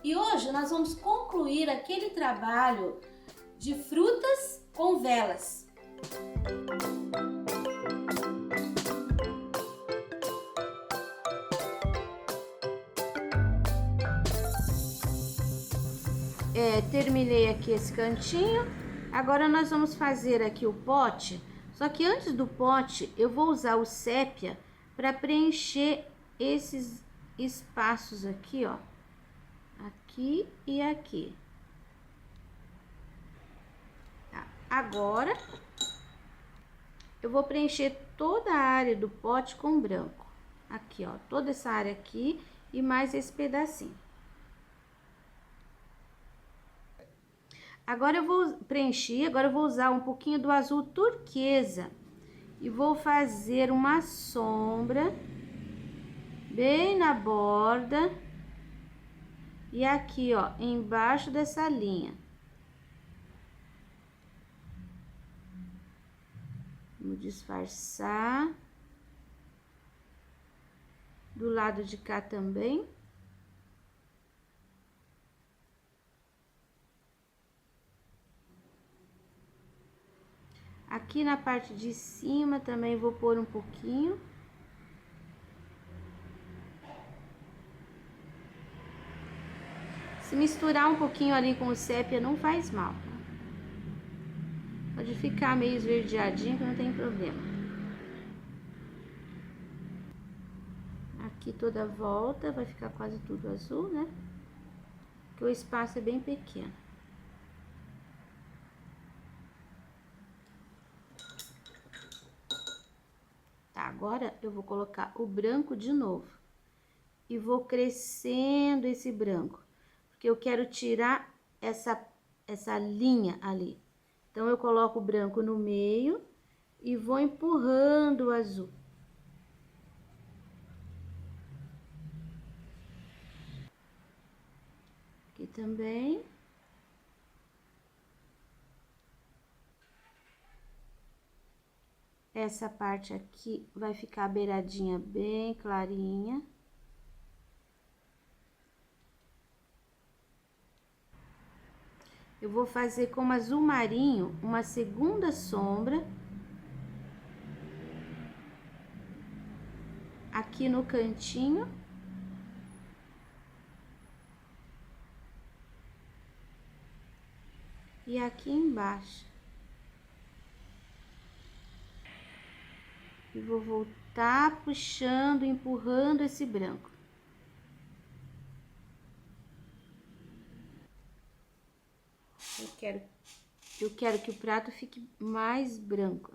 E hoje nós vamos concluir aquele trabalho de frutas com velas. Terminei aqui esse cantinho. Agora nós vamos fazer aqui o pote. Só que antes do pote eu vou usar o sépia para preencher esses espaços aqui, ó. Aqui e aqui. Tá. Agora eu vou preencher toda a área do pote com branco. Aqui, ó, toda essa área aqui e mais esse pedacinho. Agora eu vou preencher, agora eu vou usar um pouquinho do azul turquesa e vou fazer uma sombra bem na borda e aqui, ó, embaixo dessa linha. Vamos disfarçar. Do lado de cá também. Aqui na parte de cima também vou pôr um pouquinho. Se misturar um pouquinho ali com o sépia não faz mal, tá? Pode ficar meio esverdeadinho que não tem problema. Aqui toda a volta vai ficar quase tudo azul, né? Porque o espaço é bem pequeno. Tá, agora eu vou colocar o branco de novo. E vou crescendo esse branco. Porque eu quero tirar essa linha ali. Então, eu coloco o branco no meio e vou empurrando o azul. Aqui também. Essa parte aqui vai ficar beiradinha bem clarinha. Eu vou fazer como azul marinho uma segunda sombra. Aqui no cantinho. E aqui embaixo. E vou voltar puxando, empurrando esse branco. Eu quero que o prato fique mais branco.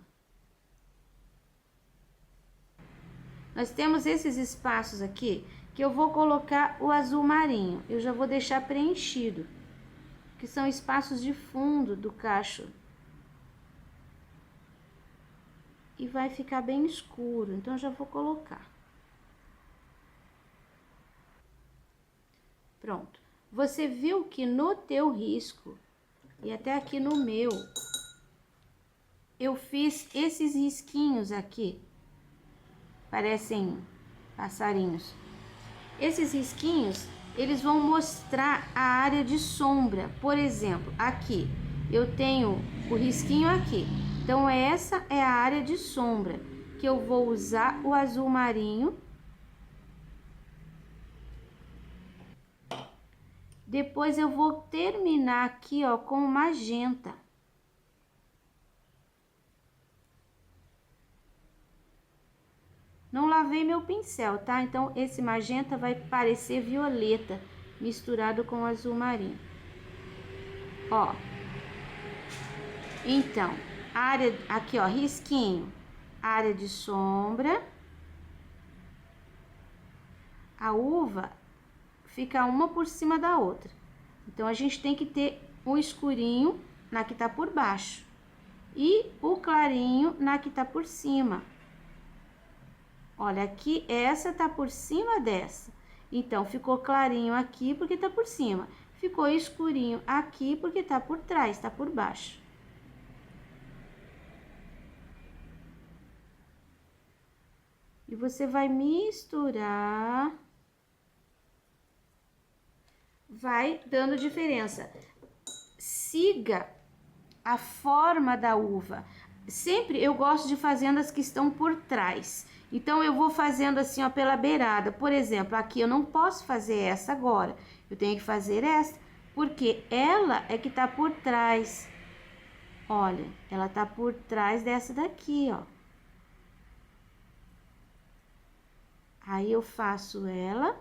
Nós temos esses espaços aqui que eu vou colocar o azul marinho. Eu já vou deixar preenchido, que são espaços de fundo do cacho. E vai ficar bem escuro, então eu já vou colocar. Pronto. Você viu que no teu risco, e até aqui no meu, eu fiz esses risquinhos aqui. Parecem passarinhos. Esses risquinhos, eles vão mostrar a área de sombra. Por exemplo, aqui, eu tenho o risquinho aqui. Então, essa é a área de sombra, que eu vou usar o azul marinho. Depois, eu vou terminar aqui, ó, com o magenta. Não lavei meu pincel, tá? Então, esse magenta vai parecer violeta, misturado com azul marinho. Ó. Então, área, aqui, ó, risquinho, área de sombra. A uva fica uma por cima da outra. Então, a gente tem que ter o escurinho na que tá por baixo e o clarinho na que tá por cima. Olha, aqui, essa tá por cima dessa. Então, ficou clarinho aqui porque tá por cima. Ficou escurinho aqui porque tá por trás, tá por baixo. E você vai misturar. vai dando diferença. Siga a forma da uva. Sempre eu gosto de fazendo as que estão por trás. Então, eu vou fazendo assim, ó, pela beirada. Por exemplo, aqui eu não posso fazer essa agora. Eu tenho que fazer essa, porque ela é que tá por trás. Olha, ela tá por trás dessa daqui, ó. Aí, eu faço ela.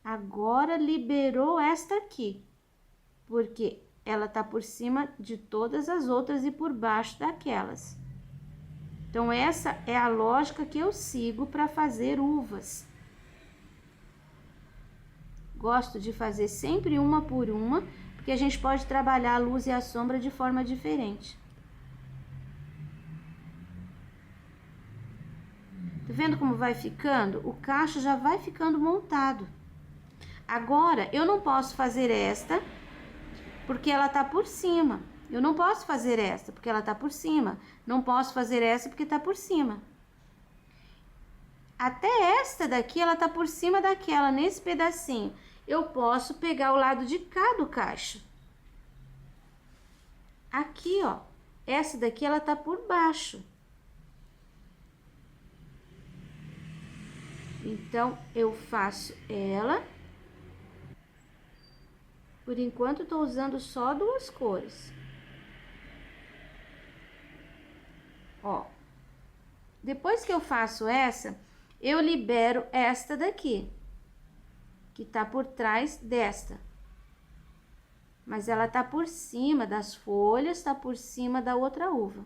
Agora, liberou esta aqui, porque ela tá por cima de todas as outras e por baixo daquelas. Então, essa é a lógica que eu sigo para fazer uvas. Gosto de fazer sempre uma por uma, porque a gente pode trabalhar a luz e a sombra de forma diferente. Tá vendo como vai ficando? O cacho já vai ficando montado. Agora, eu não posso fazer esta, porque ela tá por cima. Eu não posso fazer esta, porque ela tá por cima. Não posso fazer essa, porque tá por cima. Até esta daqui, ela tá por cima daquela, nesse pedacinho. Eu posso pegar o lado de cá do cacho. Aqui, ó. Essa daqui, ela tá por baixo. Então, eu faço ela. Por enquanto, tô usando só duas cores. Ó. Depois que eu faço essa, eu libero esta daqui, que tá por trás desta. Mas ela tá por cima das folhas, tá por cima da outra uva.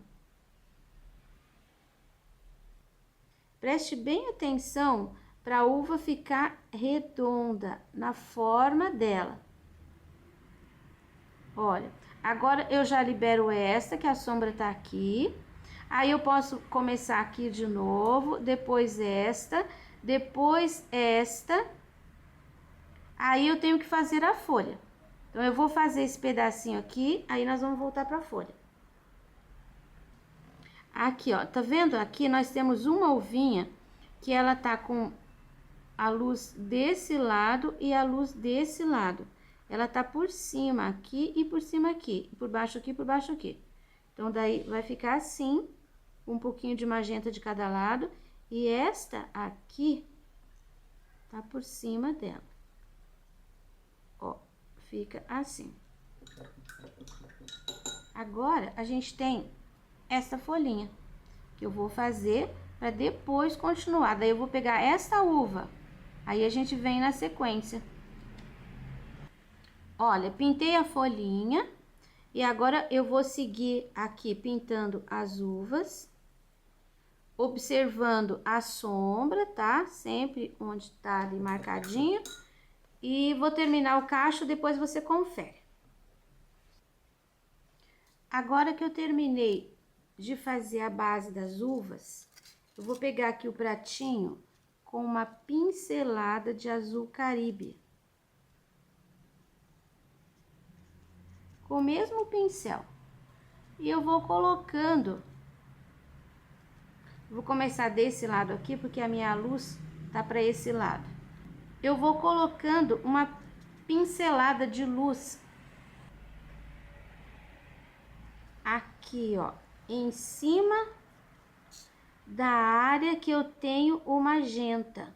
Preste bem atenção para a uva ficar redonda na forma dela. Olha, agora eu já libero esta, que a sombra tá aqui. Aí eu posso começar aqui de novo, depois esta, depois esta. Aí eu tenho que fazer a folha. Então, eu vou fazer esse pedacinho aqui, aí nós vamos voltar pra folha. Aqui, ó, tá vendo? Aqui nós temos uma uvinha que ela tá com a luz desse lado e a luz desse lado. Ela tá por cima aqui e por cima aqui, por baixo aqui, por baixo aqui. Então, daí vai ficar assim, um pouquinho de magenta de cada lado. E esta aqui tá por cima dela. Ó, fica assim. Agora, a gente tem essa folhinha, que eu vou fazer para depois continuar. Daí, eu vou pegar essa uva, aí a gente vem na sequência. Olha, pintei a folhinha e agora eu vou seguir aqui pintando as uvas, observando a sombra, tá? Sempre onde tá ali marcadinho. E vou terminar o cacho, depois você confere. Agora que eu terminei de fazer a base das uvas, eu vou pegar aqui o pratinho com uma pincelada de azul caribe. Com o mesmo pincel. E eu vou colocando. Vou começar desse lado aqui, porque a minha luz tá para esse lado. Eu vou colocando uma pincelada de luz aqui, ó, em cima da área que eu tenho o magenta.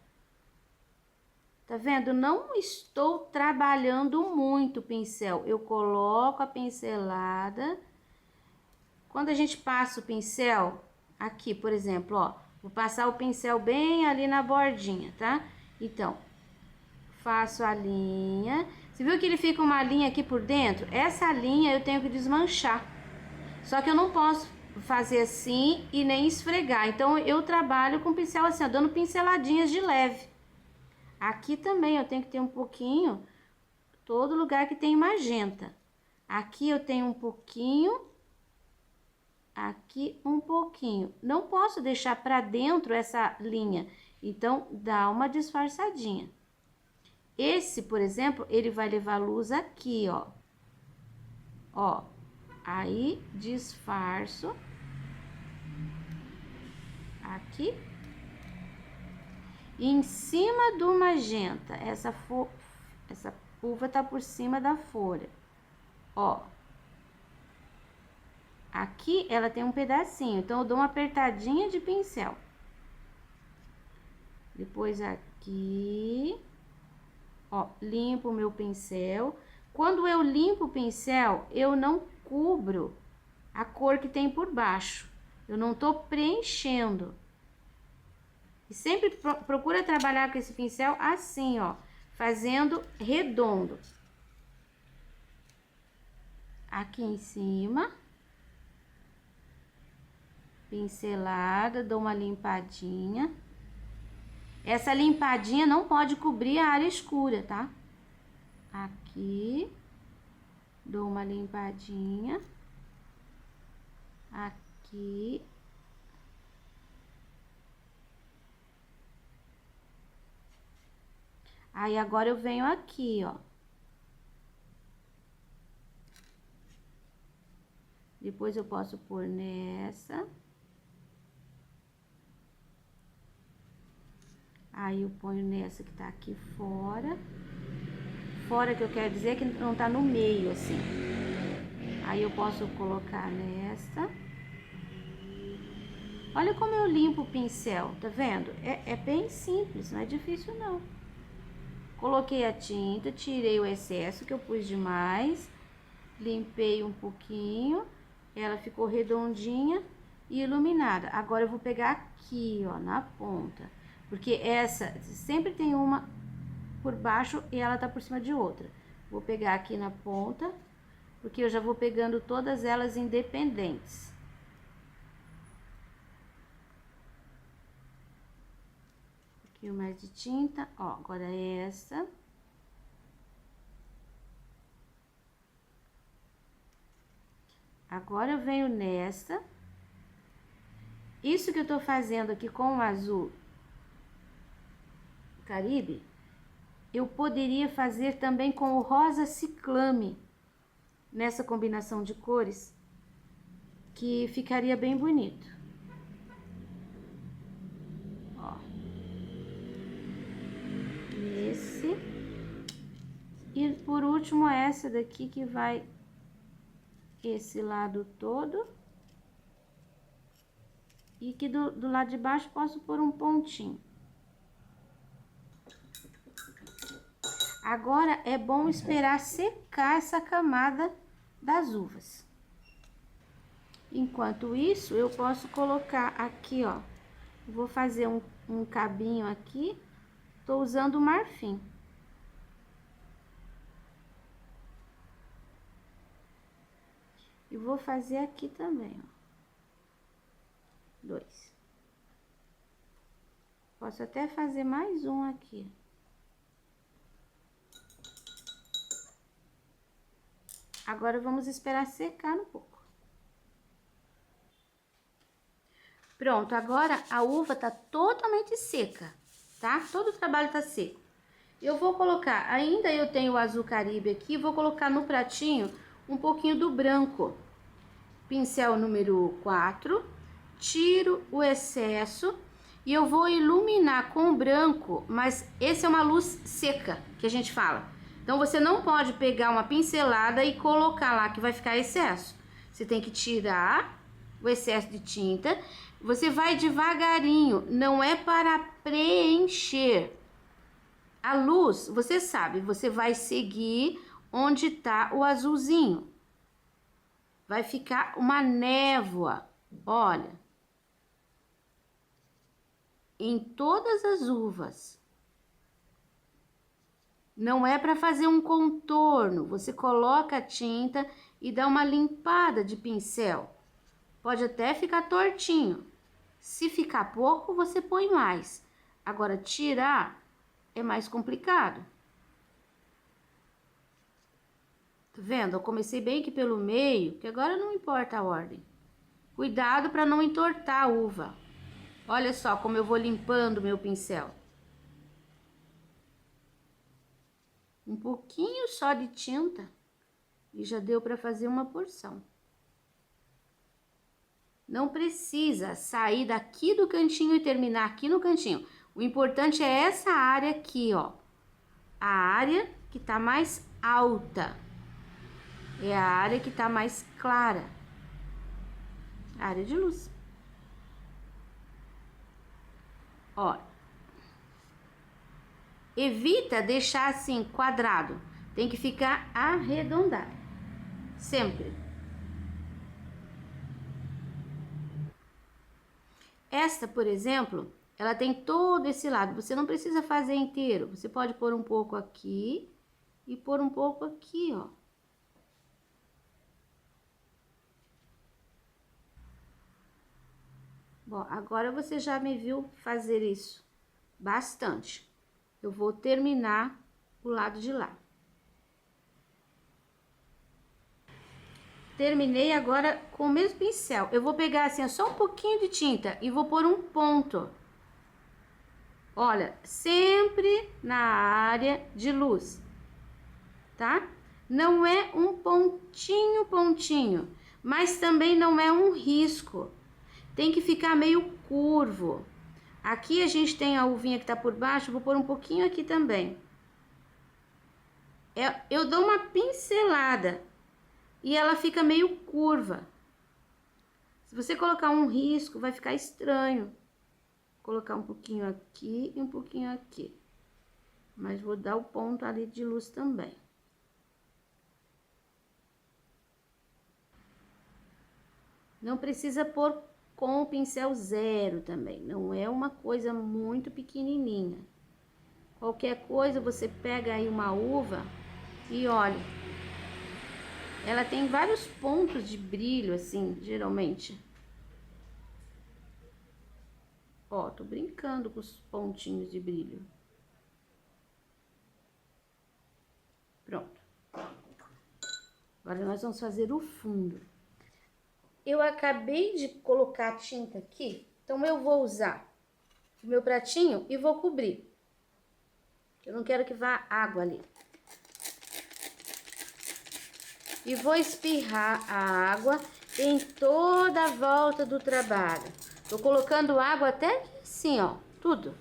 Tá vendo? Não estou trabalhando muito o pincel. Eu coloco a pincelada. Quando a gente passa o pincel, aqui, por exemplo, ó, vou passar o pincel bem ali na bordinha, tá? Então, faço a linha. Você viu que ele fica uma linha aqui por dentro? Essa linha eu tenho que desmanchar. Só que eu não posso fazer assim e nem esfregar. Então, eu trabalho com pincel assim, ó, dando pinceladinhas de leve. Aqui também eu tenho que ter um pouquinho, todo lugar que tem magenta. Aqui eu tenho um pouquinho, aqui um pouquinho. Não posso deixar pra dentro essa linha, então dá uma disfarçadinha. Esse, por exemplo, ele vai levar luz aqui, ó. Ó, aí disfarço. Aqui. em cima do magenta. Essa uva tá por cima da folha, ó. Aqui ela tem um pedacinho, então eu dou uma apertadinha de pincel. Depois aqui, ó, limpo o meu pincel. Quando eu limpo o pincel, eu não cubro a cor que tem por baixo. Eu não tô preenchendo. E sempre procura trabalhar com esse pincel assim, ó, fazendo redondo. Aqui em cima. Pincelada, dou uma limpadinha. Essa limpadinha não pode cobrir a área escura, tá? Aqui, dou uma limpadinha. Aqui. Aí, agora eu venho aqui, ó. Depois eu posso pôr nessa. Aí, eu ponho nessa que tá aqui fora. Fora que eu quero dizer que não tá no meio, assim. Aí, eu posso colocar nessa. Olha como eu limpo o pincel, tá vendo? É bem simples, não é difícil, não. Coloquei a tinta, tirei o excesso que eu pus demais. Limpei um pouquinho. Ela ficou redondinha e iluminada. Agora, eu vou pegar aqui, ó, na ponta. Porque essa, sempre tem uma por baixo e ela tá por cima de outra. Vou pegar aqui na ponta, porque eu já vou pegando todas elas independentes. Um pouquinho mais de tinta, ó, agora essa. Agora eu venho nessa. Isso que eu tô fazendo aqui com o azul Caribe, eu poderia fazer também com o rosa ciclame, nessa combinação de cores, que ficaria bem bonito. Ó. Esse. E por último, essa daqui que vai esse lado todo. E que do lado de baixo posso pôr um pontinho. Agora, é bom esperar secar essa camada das uvas. Enquanto isso, eu posso colocar aqui, ó. Vou fazer um cabinho aqui. Tô usando marfim. E vou fazer aqui também, ó. 2. Posso até fazer mais um aqui. Agora, vamos esperar secar um pouco. Pronto, agora a uva tá totalmente seca, tá? Todo o trabalho tá seco. Eu vou colocar, ainda eu tenho o azul Caribe aqui, vou colocar no pratinho um pouquinho do branco. Pincel número 4, tiro o excesso e eu vou iluminar com o branco, mas esse é uma luz seca que a gente fala. Então, você não pode pegar uma pincelada e colocar lá que vai ficar excesso. Você tem que tirar o excesso de tinta. Você vai devagarinho, não é para preencher. A luz, você sabe, você vai seguir onde tá o azulzinho. Vai ficar uma névoa, olha. Em todas as uvas. Não é para fazer um contorno, você coloca a tinta e dá uma limpada de pincel. Pode até ficar tortinho. Se ficar pouco, você põe mais. Agora, tirar é mais complicado. Tá vendo? Eu comecei bem aqui pelo meio, que agora não importa a ordem. Cuidado para não entortar a uva. Olha só como eu vou limpando meu pincel. Um pouquinho só de tinta e já deu para fazer uma porção. Não precisa sair daqui do cantinho e terminar aqui no cantinho. O importante é essa área aqui, ó. A área que tá mais alta. É a área que tá mais clara. A área de luz. Ó. Evita deixar assim quadrado. Tem que ficar arredondado. Sempre. Esta, por exemplo, ela tem todo esse lado. Você não precisa fazer inteiro. Você pode pôr um pouco aqui e pôr um pouco aqui, ó. Bom, agora você já me viu fazer isso bastante. Eu vou terminar o lado de lá. Terminei agora com o mesmo pincel. Eu vou pegar assim, só um pouquinho de tinta e vou pôr um ponto. Olha, sempre na área de luz, tá? Não é um pontinho, mas também não é um risco. Tem que ficar meio curvo. Aqui a gente tem a uvinha que tá por baixo, vou pôr um pouquinho aqui também. Eu dou uma pincelada e ela fica meio curva. Se você colocar um risco, vai ficar estranho. Vou colocar um pouquinho aqui e um pouquinho aqui. Mas vou dar o ponto ali de luz também. Não precisa pôr com o pincel zero também. Não é uma coisa muito pequenininha. Qualquer coisa, você pega aí uma uva e olha. Ela tem vários pontos de brilho, assim, geralmente. Ó, tô brincando com os pontinhos de brilho. Pronto. Agora nós vamos fazer o fundo. Eu acabei de colocar a tinta aqui, então eu vou usar o meu pratinho e vou cobrir. Eu não quero que vá água ali. E vou espirrar a água em toda a volta do trabalho. Tô colocando água até assim, ó, tudo.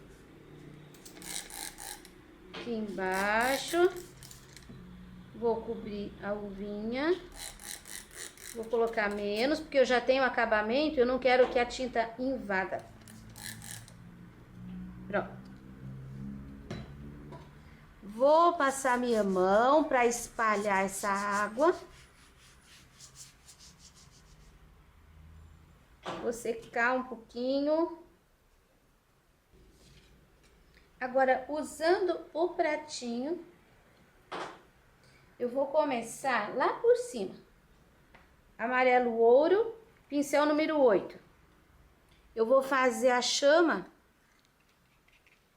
Aqui embaixo. Vou cobrir a uvinha. Vou colocar menos, porque eu já tenho acabamento, eu não quero que a tinta invada. Pronto. Vou passar minha mão para espalhar essa água. Vou secar um pouquinho. Agora, usando o pratinho, eu vou começar lá por cima. Amarelo ouro, pincel número 8. Eu vou fazer a chama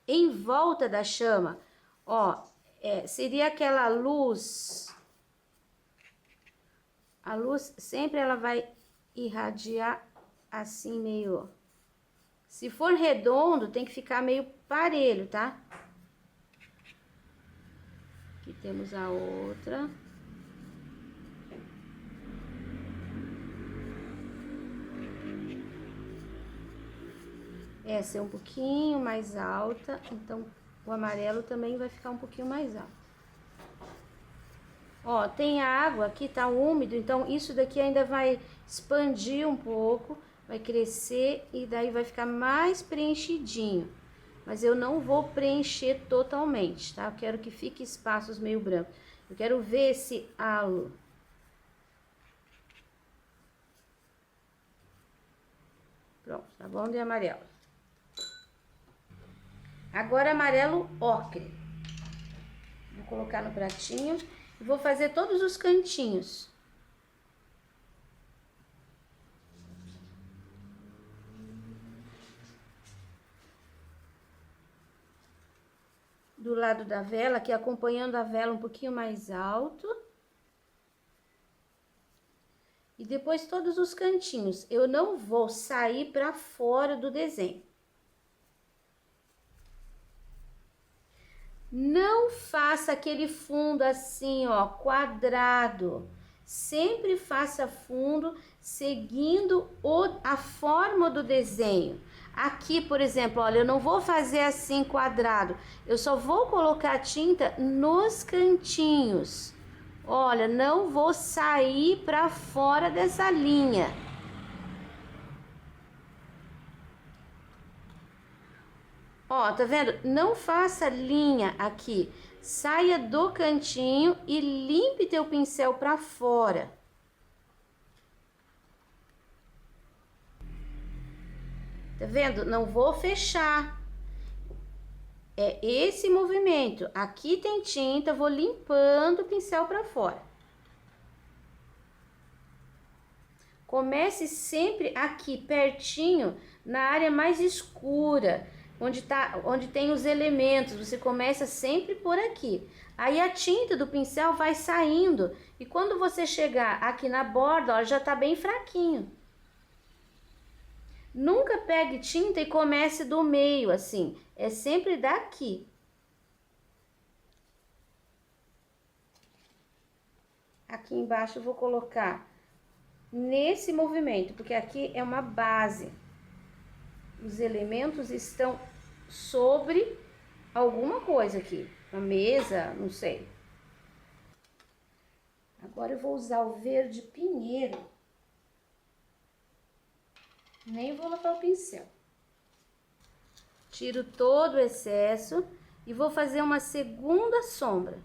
em volta da chama. Ó, seria aquela luz. A luz sempre ela vai irradiar assim meio... Se for redondo, tem que ficar meio parelho, tá? Aqui temos a outra. Essa é um pouquinho mais alta, então o amarelo também vai ficar um pouquinho mais alto. Ó, tem a água aqui, tá úmido, então isso daqui ainda vai expandir um pouco, vai crescer e daí vai ficar mais preenchidinho. Mas eu não vou preencher totalmente, tá? Eu quero que fique espaços meio brancos. Eu quero ver esse halo. Pronto, tá bom de amarelo. Agora amarelo ocre. Vou colocar no pratinho e vou fazer todos os cantinhos. Do lado da vela, aqui acompanhando a vela um pouquinho mais alto. E depois todos os cantinhos. Eu não vou sair para fora do desenho. Não faça aquele fundo assim, ó, quadrado. Sempre faça fundo seguindo a forma do desenho. Aqui, por exemplo, olha, eu não vou fazer assim quadrado, eu só vou colocar tinta nos cantinhos. Olha, não vou sair para fora dessa linha. Ó, tá vendo? Não faça linha aqui. Saia do cantinho e limpe teu pincel para fora. Tá vendo? Não vou fechar. É esse movimento. Aqui tem tinta, vou limpando o pincel para fora. Comece sempre aqui pertinho, na área mais escura, onde tem os elementos. Você começa sempre por aqui. Aí a tinta do pincel vai saindo e quando você chegar aqui na borda, ó, já tá bem fraquinho. Nunca pegue tinta e comece do meio assim, é sempre daqui. Aqui embaixo eu vou colocar nesse movimento, porque aqui é uma base. Os elementos estão sobre alguma coisa aqui, uma mesa, não sei. Agora eu vou usar o verde pinheiro. Nem vou lavar o pincel. Tiro todo o excesso e vou fazer uma segunda sombra.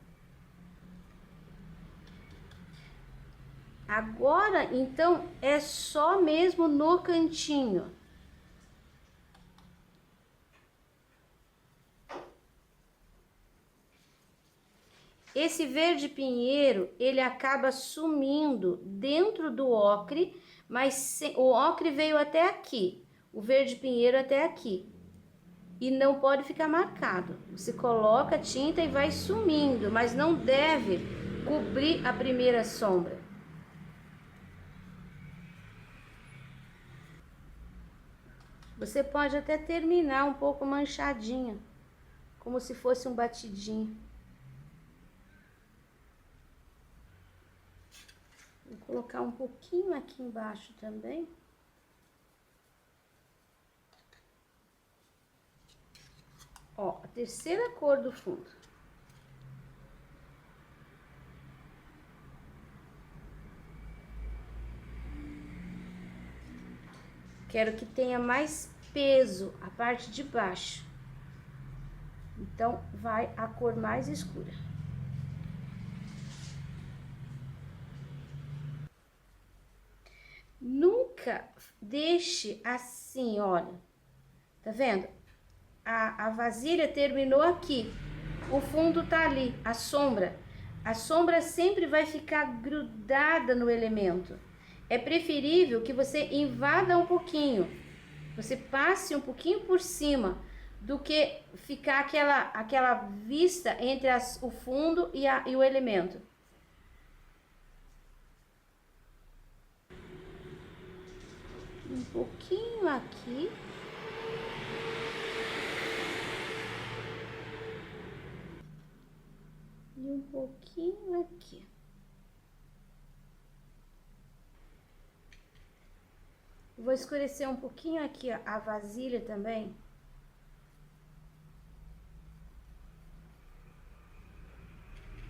Agora, então, é só mesmo no cantinho. Esse verde pinheiro, ele acaba sumindo dentro do ocre, mas o ocre veio até aqui, o verde pinheiro até aqui. E não pode ficar marcado. Você coloca a tinta e vai sumindo, mas não deve cobrir a primeira sombra. Você pode até terminar um pouco manchadinho, como se fosse um batidinho. Vou colocar um pouquinho aqui embaixo também. Ó, a terceira cor do fundo. Quero que tenha mais peso a parte de baixo. Então, vai a cor mais escura. Nunca deixe assim, olha. Tá vendo? A vasilha terminou aqui. O fundo tá ali, a sombra. A sombra sempre vai ficar grudada no elemento. É preferível que você invada um pouquinho. Você passe um pouquinho por cima do que ficar aquela vista entre o fundo e o elemento. Um pouquinho aqui. E um pouquinho aqui. Vou escurecer um pouquinho aqui a vasilha também.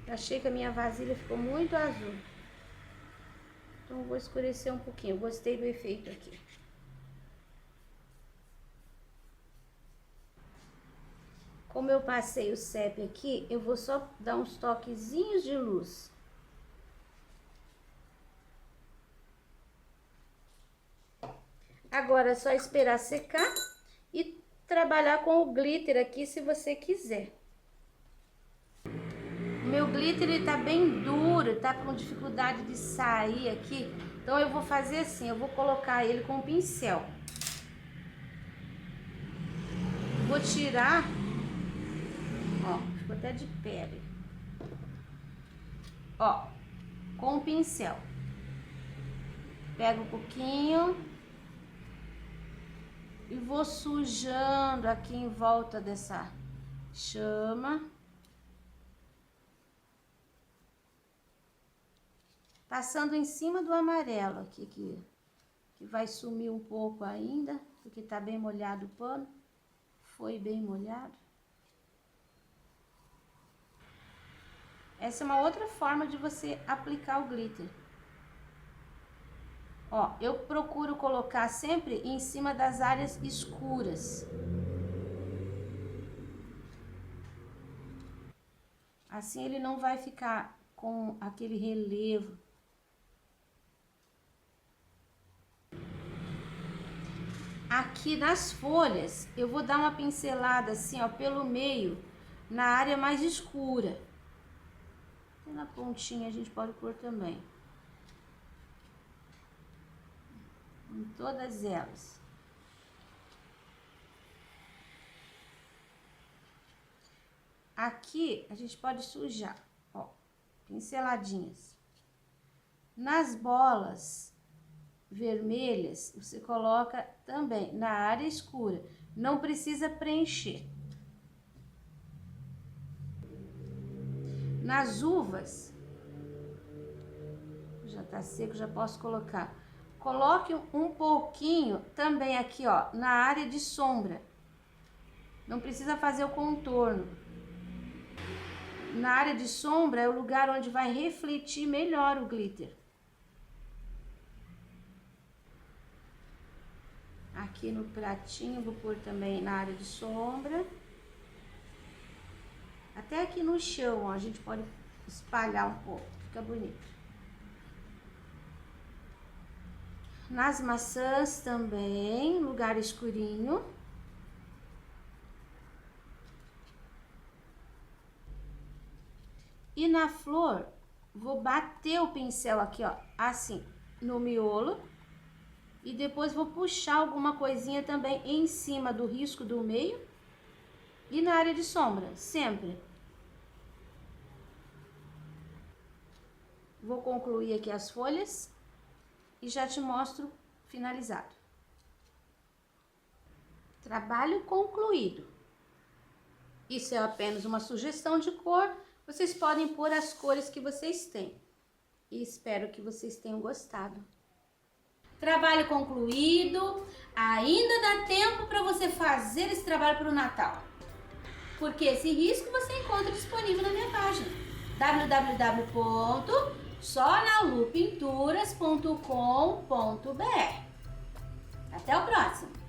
Achei que a minha vasilha ficou muito azul. Então, vou escurecer um pouquinho. Gostei do efeito aqui. Como eu passei o CEP aqui, eu vou só dar uns toquezinhos de luz. Agora é só esperar secar e trabalhar com o glitter aqui se você quiser. O meu glitter ele tá bem duro, tá com dificuldade de sair aqui. Então eu vou fazer assim, eu vou colocar ele com o pincel. Vou tirar, ó, ficou até de pele. Ó, com o pincel. Pego um pouquinho e vou sujando aqui em volta dessa chama. Passando em cima do amarelo aqui, que vai sumir um pouco ainda, porque tá bem molhado o pano. Foi bem molhado. Essa é uma outra forma de você aplicar o glitter. Ó, eu procuro colocar sempre em cima das áreas escuras. Assim ele não vai ficar com aquele relevo. Aqui nas folhas, eu vou dar uma pincelada assim, ó, pelo meio, na área mais escura. E na pontinha a gente pode pôr também. Em todas elas. Aqui a gente pode sujar, ó, pinceladinhas. Nas bolas vermelhas, você coloca também na área escura. Não precisa preencher. Nas uvas, já tá seco, já posso colocar. Coloque um pouquinho também aqui, ó, na área de sombra. Não precisa fazer o contorno. Na área de sombra é o lugar onde vai refletir melhor o glitter. Aqui no pratinho, vou pôr também na área de sombra. Até aqui no chão, ó, a gente pode espalhar um pouco, fica bonito. Nas maçãs também, lugar escurinho. E na flor, vou bater o pincel aqui, ó, assim, no miolo. E depois vou puxar alguma coisinha também em cima do risco do meio e na área de sombra, sempre. Vou concluir aqui as folhas e já te mostro finalizado. Trabalho concluído. Isso é apenas uma sugestão de cor, vocês podem pôr as cores que vocês têm. E espero que vocês tenham gostado. Trabalho concluído, ainda dá tempo para você fazer esse trabalho para o Natal. Porque esse risco você encontra disponível na minha página www.sonalupinturas.com.br. Até o próximo!